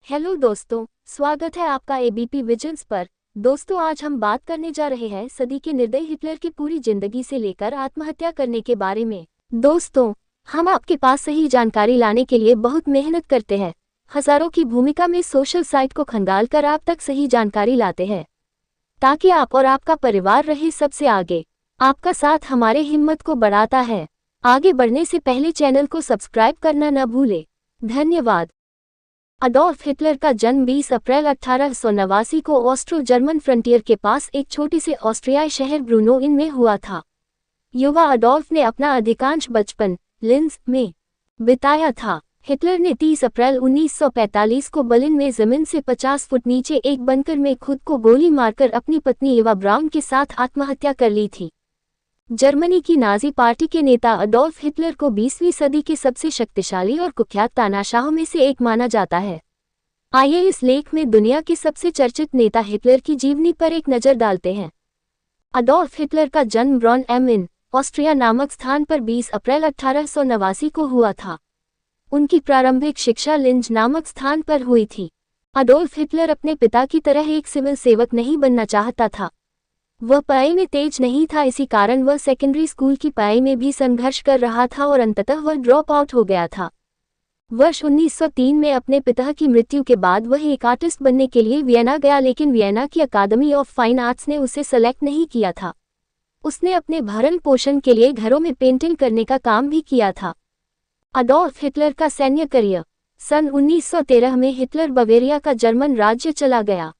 Hello दोस्तों, स्वागत है आपका एबीपी विजन्स पर। दोस्तों, आज हम बात करने जा रहे हैं सदी के निर्दयी हिटलर की पूरी जिंदगी से लेकर आत्महत्या करने के बारे में। दोस्तों, हम आपके पास सही जानकारी लाने के लिए बहुत मेहनत करते हैं। हजारों की भूमिका में सोशल साइट को खंगाल कर आप तक सही जानकारी लाते हैं, ताकि आप और आपका परिवार रहे सबसे आगे। आपका साथ हमारे हिम्मत को बढ़ाता है। आगे बढ़ने से पहले चैनल को सब्सक्राइब करना न भूलें। धन्यवाद। अडोल्फ हिटलर का जन्म 20 अप्रैल 1889 को ऑस्ट्रो जर्मन फ्रंटियर के पास एक छोटे से ऑस्ट्रियाई शहर ब्रूनो इन में हुआ था। युवा अडोल्फ ने अपना अधिकांश बचपन लिंज में बिताया था। हिटलर ने 30 अप्रैल 1945 को बर्लिन में जमीन से 50 फुट नीचे एक बंकर में खुद को गोली मारकर अपनी पत्नी एवा ब्राउन के साथ आत्महत्या कर ली थी। जर्मनी की नाजी पार्टी के नेता अडोल्फ हिटलर को 20वीं सदी के सबसे शक्तिशाली और कुख्यात तानाशाहों में से एक माना जाता है। आइए इस लेख में दुनिया के सबसे चर्चित नेता हिटलर की जीवनी पर एक नज़र डालते हैं। अडोल्फ हिटलर का जन्म ब्रॉन एम इन ऑस्ट्रिया नामक स्थान पर 20 अप्रैल 1889 को हुआ था। उनकी प्रारंभिक शिक्षा लिंज नामक स्थान पर हुई थी। अडोल्फ हिटलर अपने पिता की तरह एक सिविल सेवक नहीं बनना चाहता था। वह पढ़ाई में तेज नहीं था, इसी कारण वह सेकेंडरी स्कूल की पढ़ाई में भी संघर्ष कर रहा था और अंततः वह ड्रॉप आउट हो गया था। वर्ष 1903 में अपने पिता की मृत्यु के बाद वह एक आर्टिस्ट बनने के लिए वियना गया, लेकिन वियना की अकादमी ऑफ फाइन आर्ट्स ने उसे सेलेक्ट नहीं किया था। उसने अपने भरण पोषण के लिए घरों में पेंटिंग करने का काम भी किया था। अडोल्फ हिटलर का सैन्य करियर। सन 1913 में हिटलर बवेरिया का जर्मन राज्य चला गया।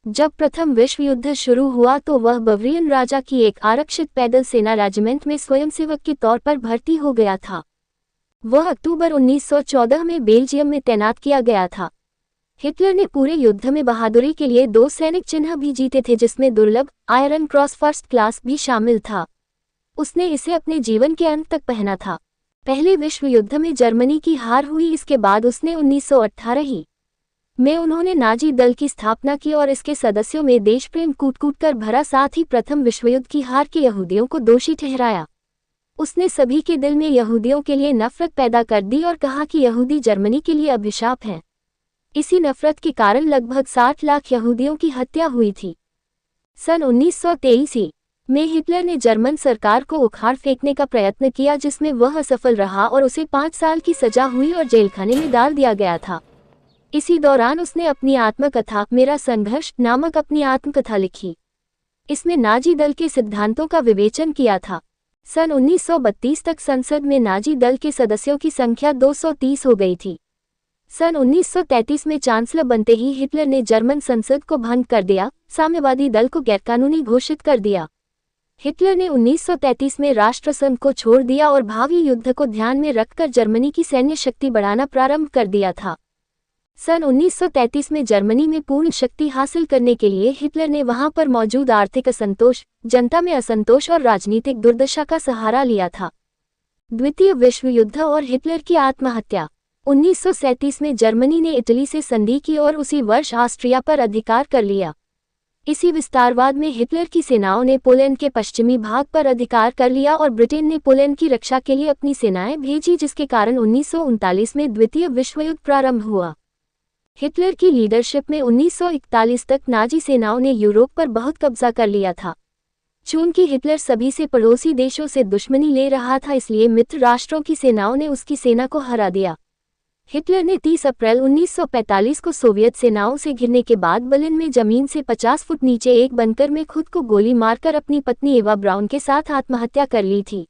जब प्रथम विश्व युद्ध शुरू हुआ तो वह बवरियन राजा की एक आरक्षित पैदल सेना रेजिमेंट में स्वयंसेवक के तौर पर भर्ती हो गया था। वह अक्टूबर 1914 में बेल्जियम में तैनात किया गया था। हिटलर ने पूरे युद्ध में बहादुरी के लिए 2 सैनिक चिन्ह भी जीते थे, जिसमें दुर्लभ आयरन क्रॉस फर्स्ट क्लास भी शामिल था। उसने इसे अपने जीवन के अंत तक पहना था। पहले विश्व युद्ध में जर्मनी की हार हुई, इसके बाद उसने 1918 में उन्होंने नाजी दल की स्थापना की और इसके सदस्यों में देशप्रेम कूट-कूट कर भरा, साथ ही प्रथम विश्वयुद्ध की हार के यहूदियों को दोषी ठहराया। उसने सभी के दिल में यहूदियों के लिए नफरत पैदा कर दी और कहा कि यहूदी जर्मनी के लिए अभिशाप हैं। इसी नफरत के कारण लगभग 60 लाख यहूदियों की हत्या हुई थी। सन 1923 में हिटलर ने जर्मन सरकार को उखाड़ फेंकने का प्रयत्न किया, जिसमें वह असफल रहा और उसे 5 साल की सजा हुई और जेलखाने में डाल दिया गया था। इसी दौरान उसने अपनी आत्मकथा मेरा संघर्ष नामक अपनी आत्मकथा लिखी। इसमें नाजी दल के सिद्धांतों का विवेचन किया था। सन 1932 तक संसद में नाजी दल के सदस्यों की संख्या 230 हो गई थी। सन 1933 में चांसलर बनते ही हिटलर ने जर्मन संसद को भंग कर दिया, साम्यवादी दल को गैरकानूनी घोषित कर दिया। हिटलर ने 1933 में राष्ट्रसंघ को छोड़ दिया और भावी युद्ध को ध्यान में रखकर जर्मनी की सैन्य शक्ति बढ़ाना प्रारंभ कर दिया था। सन 1933 में जर्मनी में पूर्ण शक्ति हासिल करने के लिए हिटलर ने वहां पर मौजूद आर्थिक असंतोष, जनता में असंतोष और राजनीतिक दुर्दशा का सहारा लिया था। द्वितीय विश्व युद्ध और हिटलर की आत्महत्या। 1937 में जर्मनी ने इटली से संधि की और उसी वर्ष ऑस्ट्रिया पर अधिकार कर लिया। इसी विस्तारवाद में हिटलर की सेनाओं ने पोलैंड के पश्चिमी भाग पर अधिकार कर लिया और ब्रिटेन ने पोलैंड की रक्षा के लिए अपनी सेनाएं भेजी, जिसके कारण 1939 में द्वितीय विश्व युद्ध प्रारंभ हुआ। हिटलर की लीडरशिप में 1941 तक नाजी सेनाओं ने यूरोप पर बहुत कब्जा कर लिया था। चूंकि हिटलर सभी से पड़ोसी देशों से दुश्मनी ले रहा था, इसलिए मित्र राष्ट्रों की सेनाओं ने उसकी सेना को हरा दिया। हिटलर ने 30 अप्रैल 1945 को सोवियत सेनाओं से घिरने के बाद बर्लिन में जमीन से 50 फुट नीचे एक बंकर में खुद को गोली मारकर अपनी पत्नी एवा ब्राउन के साथ आत्महत्या कर ली थी।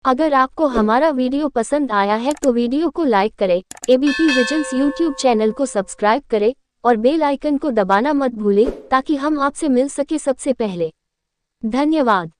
अगर आपको हमारा वीडियो पसंद आया है तो वीडियो को लाइक करें, एबीपी विजन्स यूट्यूब चैनल को सब्सक्राइब करें और बेल आइकन को दबाना मत भूलें, ताकि हम आपसे मिल सके सबसे पहले। धन्यवाद।